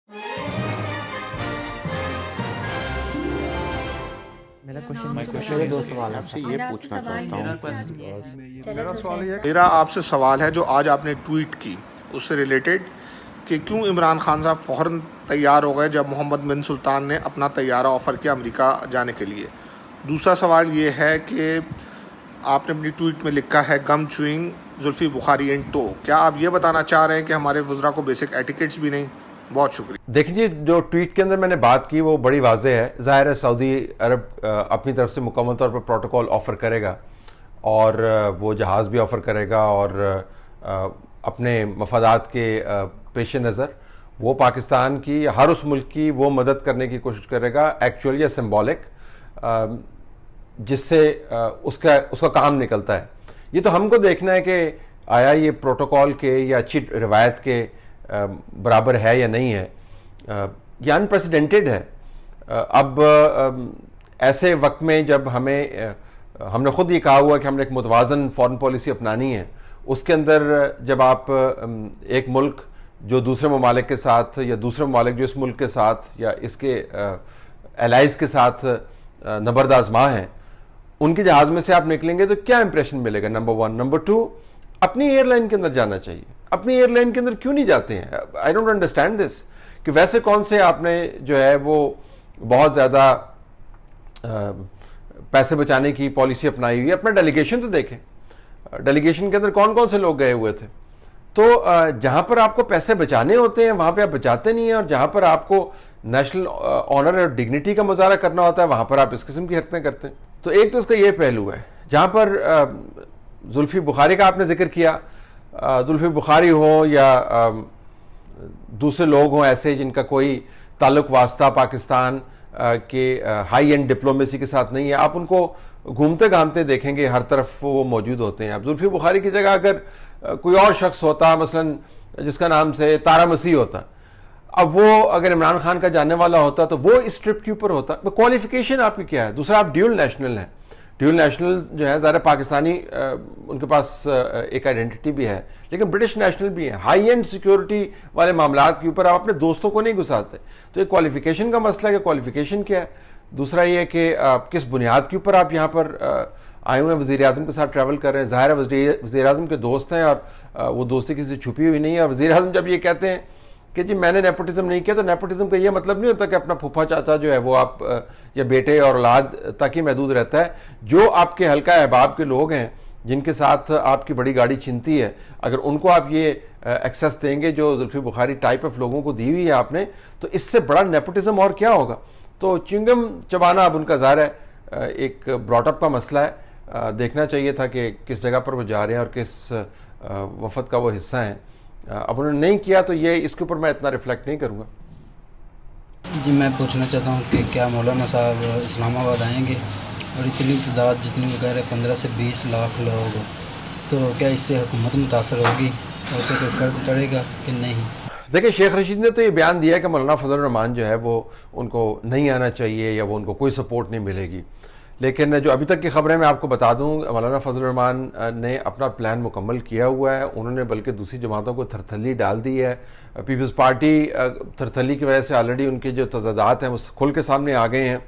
میرا میرے دو سوال ہیں آپ سے یہ پوچھنا چاہتا ہوں، میرا آپ سے سوال ہے جو آج آپ نے ٹویٹ کی اس سے ریلیٹڈ کہ کیوں عمران خان صاحب فوراً تیار ہو گئے جب محمد بن سلطان نے اپنا طیارہ آفر کیا امریکہ جانے کے لیے. دوسرا سوال یہ ہے کہ آپ نے اپنی ٹویٹ میں لکھا ہے gum chewing Zulfi Bukhari and two. کیا آپ یہ بتانا چاہ رہے ہیں کہ ہمارے وزراء کو بیسک ایٹیکیٹس بھی نہیں؟ بہت شکریہ. دیکھیں جی، جو ٹویٹ کے اندر میں نے بات کی وہ بڑی واضح ہے. ظاہر ہے سعودی عرب اپنی طرف سے مکمل طور پر پروٹوکول آفر کرے گا اور وہ جہاز بھی آفر کرے گا اور اپنے مفادات کے پیش نظر وہ پاکستان کی یا ہر اس ملک کی وہ مدد کرنے کی کوشش کرے گا ایکچوئل یا سمبولک، جس سے اس کا کام نکلتا ہے. یہ تو ہم کو دیکھنا ہے کہ آیا یہ پروٹوکول کے یا اچھی روایت کے برابر ہے یا نہیں ہے. یہ انپریسیڈنٹڈ ہے. اب ایسے وقت میں جب ہم نے خود یہ کہا ہوا کہ ہم نے ایک متوازن فارن پالیسی اپنانی ہے، اس کے اندر جب آپ ایک ملک جو دوسرے ممالک کے ساتھ یا دوسرے ممالک جو اس ملک کے ساتھ یا اس کے الائز کے ساتھ نبرد آزما ہیں، ان کے جہاز میں سے آپ نکلیں گے تو کیا امپریشن ملے گا؟ نمبر 1. نمبر 2، اپنی ایئر لائن کے اندر جانا چاہیے. اپنی ایئر لائن کے اندر کیوں نہیں جاتے ہیں؟ آئی ڈونٹ انڈرسٹینڈ دس کہ ویسے کون سے آپ نے جو ہے وہ بہت زیادہ پیسے بچانے کی پالیسی اپنائی ہوئی ہے. اپنا ڈیلیگیشن تو دیکھیں، ڈیلیگیشن کے اندر کون کون سے لوگ گئے ہوئے تھے. تو جہاں پر آپ کو پیسے بچانے ہوتے ہیں وہاں پہ آپ بچاتے نہیں ہیں، اور جہاں پر آپ کو نیشنل آنر اور ڈگنیٹی کا مظاہرہ کرنا ہوتا ہے وہاں پر آپ اس قسم کی حرکتیں کرتے ہیں. تو ایک تو اس کا یہ پہلو ہے. جہاں پر زلفی بخاری کا آپ نے ذکر کیا، زلفی بخاری ہوں یا دوسرے لوگ ہوں ایسے جن کا کوئی تعلق واسطہ پاکستان کے ہائی اینڈ ڈپلومیسی کے ساتھ نہیں ہے، آپ ان کو گھومتے گھامتے دیکھیں گے، ہر طرف وہ موجود ہوتے ہیں. اب زلفی بخاری کی جگہ اگر کوئی اور شخص ہوتا، مثلا جس کا نام سے طارہ مسیح ہوتا، اب وہ اگر عمران خان کا جاننے والا ہوتا تو وہ اس ٹرپ کے اوپر ہوتا. کوالیفیکیشن آپ کی کیا ہے؟ دوسرا، آپ ڈیول نیشنل ہیں. ڈیول نیشنل جو ہے ظاہر پاکستانی ان کے پاس ایک آئیڈینٹی بھی ہے، لیکن برٹش نیشنل بھی ہیں. ہائی اینڈ سیکیورٹی والے معاملات کے اوپر آپ اپنے دوستوں کو نہیں گھساتے. تو ایک کوالیفیکیشن کا مسئلہ ہے کہ کوالیفیکیشن کیا ہے. دوسرا یہ کہ کس بنیاد کے اوپر آپ یہاں پر آئے ہوئے ہیں، وزیر اعظم کے ساتھ ٹریول کر رہے ہیں. ظاہر ہے وزیر اعظم کے دوست ہیں اور وہ دوستی کسی سے چھپی ہوئی نہیں ہے. اور وزیر اعظم جب یہ کہتے ہیں کہ جی میں نے نیپوٹزم نہیں کیا، تو نیپوٹزم کا یہ مطلب نہیں ہوتا کہ اپنا پھوپھا چاچا جو ہے وہ آپ یا بیٹے اور اولاد تک ہی محدود رہتا ہے. جو آپ کے حلقہ احباب کے لوگ ہیں جن کے ساتھ آپ کی بڑی گاڑی چھنتی ہے، اگر ان کو آپ یہ ایکسیس دیں گے جو زلفی بخاری ٹائپ آف لوگوں کو دی ہوئی ہے آپ نے، تو اس سے بڑا نیپوٹزم اور کیا ہوگا؟ تو چنگم چبانا اب ان کا ظاہر ہے ایک براٹ اپ کا مسئلہ ہے. دیکھنا چاہیے تھا کہ کس جگہ پر وہ جا رہے ہیں اور کس وفد کا وہ حصہ ہیں. اب انہوں نے نہیں کیا تو یہ اس کے اوپر میں اتنا ریفلیکٹ نہیں کروں گا. جی میں پوچھنا چاہتا ہوں کہ کیا مولانا صاحب اسلام آباد آئیں گے؟ اور اتنی تعداد جتنی وہ کہہ رہے 15 سے 20 لاکھ لوگ، تو کیا اس سے حکومت متاثر ہوگی اور اسے کوئی فرق پڑے گا کہ نہیں؟ دیکھیں، شیخ رشید نے تو یہ بیان دیا کہ مولانا فضل الرحمان جو ہے وہ ان کو نہیں آنا چاہیے یا وہ ان کو کوئی سپورٹ نہیں ملے گی. لیکن جو ابھی تک کی خبریں میں آپ کو بتا دوں، مولانا فضل الرحمان نے اپنا پلان مکمل کیا ہوا ہے. انہوں نے بلکہ دوسری جماعتوں کو تھرتھلی ڈال دی ہے. پیپلز پارٹی تھرتھلی کی وجہ سے آلریڈی ان کے جو تضادات ہیں وہ کھل کے سامنے آ گئے ہیں.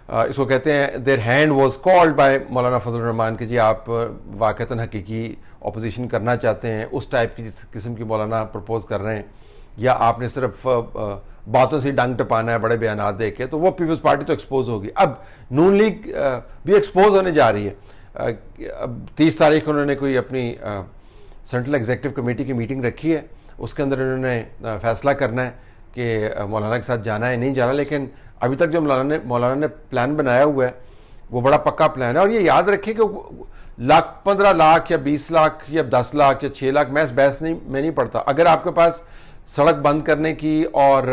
اس کو کہتے ہیں دیر ہینڈ واز کالڈ بائی مولانا فضل الرحمان کہ جی آپ واقعتاً حقیقی اپوزیشن کرنا چاہتے ہیں، اس ٹائپ کی جس قسم کی مولانا پرپوز کر رہے ہیں، یا آپ نے صرف باتوں سے ڈنگ ٹپانا ہے بڑے بیانات دے کے. تو وہ پیپلز پارٹی تو ایکسپوز ہوگی. اب نون لیگ بھی ایکسپوز ہونے جا رہی ہے. اب 30 تاریخ انہوں نے کوئی اپنی سینٹرل ایگزیکٹو کمیٹی کی میٹنگ رکھی ہے. اس کے اندر انہوں نے فیصلہ کرنا ہے کہ مولانا کے ساتھ جانا ہے نہیں جانا. لیکن ابھی تک جو مولانا نے پلان بنایا ہوا ہے وہ بڑا پکا پلان ہے. اور یہ یاد رکھیں کہ 15 لاکھ یا 20 لاکھ یا 10 لاکھ یا 6 لاکھ میں اس بحث میں نہیں پڑتا. اگر آپ کے پاس سڑک بند کرنے کی اور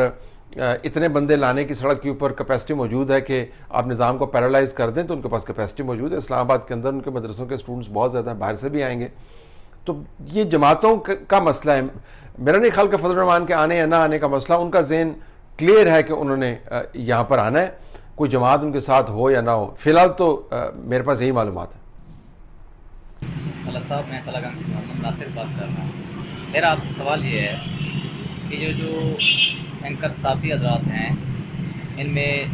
اتنے بندے لانے کی سڑک کے اوپر کیپیسٹی موجود ہے کہ آپ نظام کو پیرالائز کر دیں، تو ان کے پاس کیپیسٹی موجود ہے. اسلام آباد کے اندر ان کے مدرسوں کے اسٹوڈنٹس بہت زیادہ باہر سے بھی آئیں گے. تو یہ جماعتوں کا مسئلہ ہے. میرا نہیں خیال کہ فضل الرحمان کے آنے یا نہ آنے کا مسئلہ، ان کا ذہن کلیئر ہے کہ انہوں نے یہاں پر آنا ہے، کوئی جماعت ان کے ساتھ ہو یا نہ ہو. فی الحال تو میرے پاس یہی معلومات ہے. اللہ صاحب، میں قلعہ گنج سے محمد ناصر بات کر رہا ہوں. میرا آپ سے سوال یہ ہے کہ جو اینکر صافی حضرات ہیں، ان میں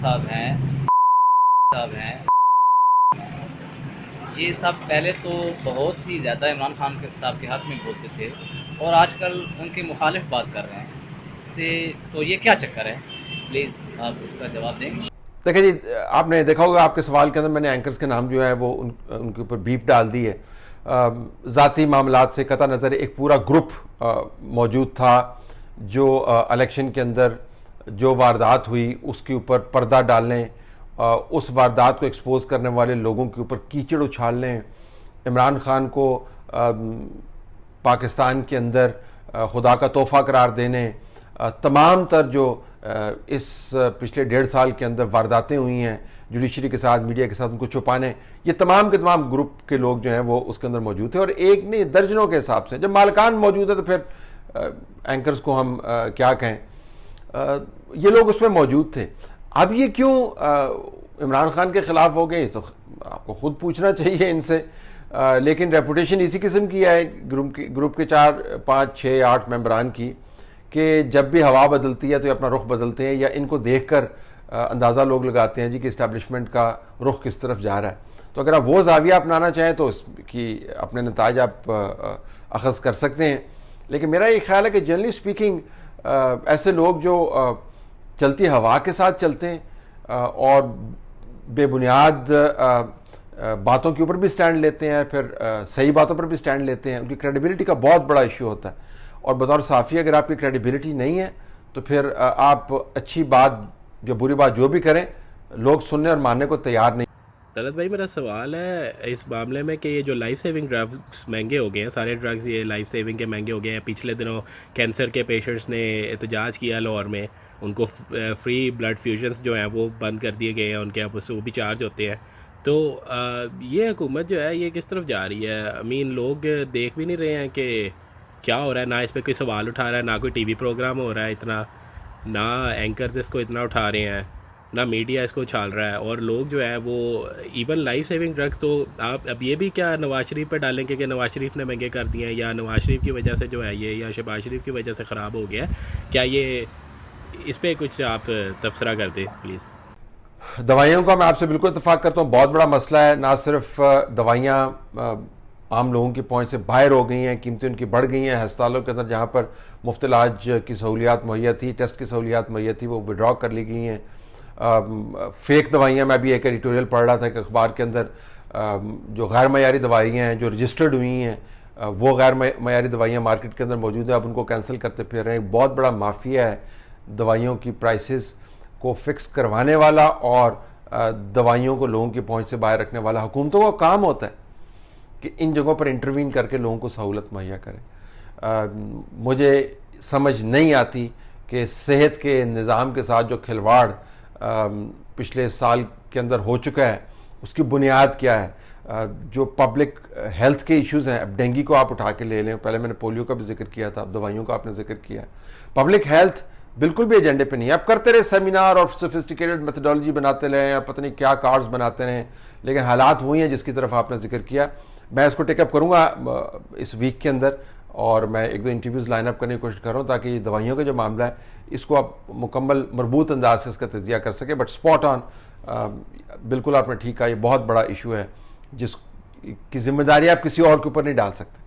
صاحب ہیں یہ سب پہلے تو بہت ہی زیادہ عمران خان صاحب کے حق میں بولتے تھے اور آج کل ان کے مخالف بات کر رہے ہیں، تو یہ کیا چکر ہے؟ پلیز آپ اس کا جواب دیں گے۔ دیکھیں جی، آپ نے دیکھا ہوگا آپ کے سوال کے اندر میں نے اینکرز کے نام جو ہے وہ ان کے اوپر بیپ ڈال دی ہے۔ ذاتی معاملات سے قطع نظر ایک پورا گروپ موجود تھا جو الیکشن کے اندر جو واردات ہوئی اس کے اوپر پردہ ڈالنے، اس واردات کو ایکسپوز کرنے والے لوگوں کے اوپر کیچڑ اچھالنے، عمران خان کو پاکستان کے اندر خدا کا تحفہ قرار دینے، تمام تر جو اس پچھلے 1.5 سال کے اندر وارداتیں ہوئی ہیں جوڈیشری کے ساتھ، میڈیا کے ساتھ، ان کو چھپانے، یہ تمام کے تمام گروپ کے لوگ جو ہیں وہ اس کے اندر موجود تھے، اور ایک نہیں درجنوں کے حساب سے۔ جب مالکان موجود ہے تو پھر اینکرز کو ہم کیا کہیں، یہ لوگ اس میں موجود تھے۔ اب یہ کیوں عمران خان کے خلاف ہو گئے تو آپ کو خود پوچھنا چاہیے ان سے، لیکن ریپوٹیشن اسی قسم کی ہے گروپ کے 4 5 6 8 ممبران کی کہ جب بھی ہوا بدلتی ہے تو یہ اپنا رخ بدلتے ہیں، یا ان کو دیکھ کر اندازہ لوگ لگاتے ہیں جی کہ اسٹیبلشمنٹ کا رخ کس طرف جا رہا ہے۔ تو اگر آپ وہ زاویہ اپنانا چاہیں تو اس کی اپنے نتائج آپ اخذ کر سکتے ہیں، لیکن میرا یہ خیال ہے کہ جنرلی اسپیکنگ ایسے لوگ جو چلتی ہوا کے ساتھ چلتے ہیں اور بے بنیاد باتوں کے اوپر بھی سٹینڈ لیتے ہیں، پھر صحیح باتوں پر بھی سٹینڈ لیتے ہیں، ان کی کریڈیبلٹی کا بہت بڑا ایشو ہوتا ہے، اور بطور صحافی اگر آپ کی کریڈیبلٹی نہیں ہے تو پھر آپ اچھی بات یا بری بات جو بھی کریں لوگ سننے اور ماننے کو تیار نہیں۔ طلعت بھائی، میرا سوال ہے اس معاملے میں کہ یہ جو لائف سیونگ ڈرگس مہنگے ہو گئے ہیں، سارے ڈرگس یہ لائف سیونگ کے مہنگے ہو گئے ہیں۔ پچھلے دنوں کینسر کے پیشنٹس نے احتجاج کیا لاہور میں، ان کو فری بلڈ فیوژنس جو ہیں وہ بند کر دیے گئے ہیں، ان کے آپ سے وہ بھی چارج ہوتے ہیں۔ تو یہ حکومت جو ہے یہ کس طرف جا رہی ہے؟ لوگ دیکھ بھی نہیں رہے ہیں کہ کیا ہو رہا ہے، نہ اس پہ کوئی سوال اٹھا رہا ہے، نہ کوئی ٹی وی پروگرام ہو رہا ہے اتنا، نہ اینکرز اس کو اتنا اٹھا رہے ہیں، نہ میڈیا اس کو چھال رہا ہے، اور لوگ جو ہے وہ ایون لائف سیونگ ڈرگس تو آپ اب یہ بھی کیا نواز شریف پہ ڈالیں گے کہ نواز شریف نے مہنگے کر دیے ہیں، یا نواز شریف کی وجہ سے جو ہے یہ، یا شہباز شریف کی وجہ سے خراب ہو گیا ہے؟ کیا یہ اس پہ کچھ آپ تبصرہ کر دیں پلیز؟ دوائیوں کا میں آپ سے بالکل اتفاق کرتا ہوں، بہت بڑا مسئلہ ہے۔ نہ صرف دوائیاں عام لوگوں کی پہنچ سے باہر ہو گئی ہیں، قیمتیں ان کی بڑھ گئی ہیں، ہسپتالوں کے اندر جہاں پر مفت علاج کی سہولیات مہیا تھی، ٹیسٹ کی سہولیات مہیا تھی، وہ وڈرا کر لی گئی ہیں۔ فیک دوائیاں، میں بھی ایک ایڈیٹوریل پڑھ رہا تھا ایک اخبار کے اندر، جو غیر معیاری دوائیاں ہیں جو رجسٹرڈ ہوئی ہیں وہ غیر معیاری دوائیاں مارکیٹ کے اندر موجود ہیں، اب ان کو کینسل کرتے پھر رہے ہیں۔ ایک بہت بڑا مافیا ہے دوائیوں کی پرائسز کو فکس کروانے والا اور دوائیوں کو لوگوں کی پہنچ سے باہر رکھنے والا۔ حکومتوں کا کام ہوتا ہے کہ ان جگہوں پر انٹروین کر کے لوگوں کو سہولت مہیا کریں۔ مجھے سمجھ نہیں آتی کہ صحت کے نظام کے ساتھ جو کھلواڑ پچھلے سال کے اندر ہو چکا ہے اس کی بنیاد کیا ہے۔ جو پبلک ہیلتھ کے ایشوز ہیں، اب ڈینگی کو آپ اٹھا کے لے لیں، پہلے میں نے پولیو کا بھی ذکر کیا تھا، اب دوائیوں کا آپ نے ذکر کیا ہے۔ پبلک ہیلتھ بالکل بھی ایجنڈے پہ نہیں ہے۔ اب کرتے رہے سیمینار اور سوفسٹیکیٹڈ میتھڈالوجی بناتے رہے ہیں، پتہ نہیں کیا کارڈز بناتے رہے، لیکن حالات وہی ہیں جس کی طرف آپ نے ذکر کیا۔ میں اس کو ٹیک اپ کروں گا اس ویک کے اندر، اور میں 1-2 انٹرویوز لائن اپ کرنے کی کوشش کر رہا ہوں تاکہ یہ دوائیوں کا جو معاملہ ہے اس کو آپ مکمل مربوط انداز سے اس کا تجزیہ کر سکیں۔ بٹ اسپاٹ آن، بالکل آپ نے ٹھیک کہا، یہ بہت بڑا ایشو ہے جس کی ذمہ داری آپ کسی اور کے اوپر نہیں ڈال سکتے۔